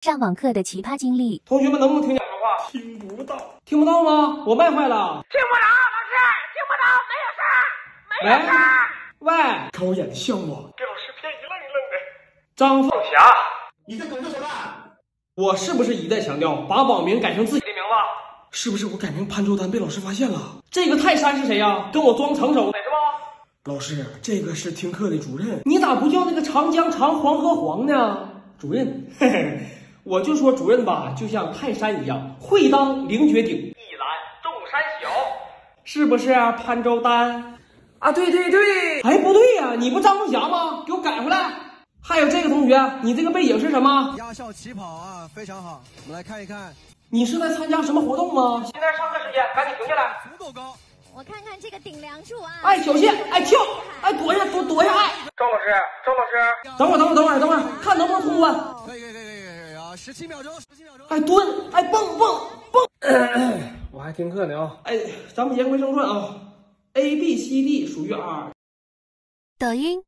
上网课的奇葩经历。同学们能不能听讲的话？听不到，听不到吗？我麦坏了。听不着，老师，听不着，没有事，没有事。喂，看我演的像不？给老师骗一愣一愣的。张凤霞，你在等着什么？我是不是一再强调把网名改成自己的名字？是不是我改名潘周丹被老师发现了？这个泰山是谁呀？跟我装成手的是吧？老师，这个是听课的主任。你咋不叫那个长江长黄河黄呢？主任，嘿嘿，我就说主任吧，就像泰山一样，会当凌绝顶，一览众山小，是不是啊？潘周丹啊，对对对。哎，不对呀，你不张凤霞吗？给我改回来。还有这个同学，你这个背景是什么？压校起跑啊，非常好。我们来看一看，你是在参加什么活动吗？现在上课时间，赶紧停下来。足够高。我看看这个顶梁柱啊！哎，小心！哎，跳！哎，躲下！躲下！哎，赵老师，赵老师，等会儿，看能不能通关。可以啊！17秒钟，17秒钟。哎，蹲！哎，蹦！我还听课呢啊！哎，咱们言归正传啊。A B C D 属于 R。抖音。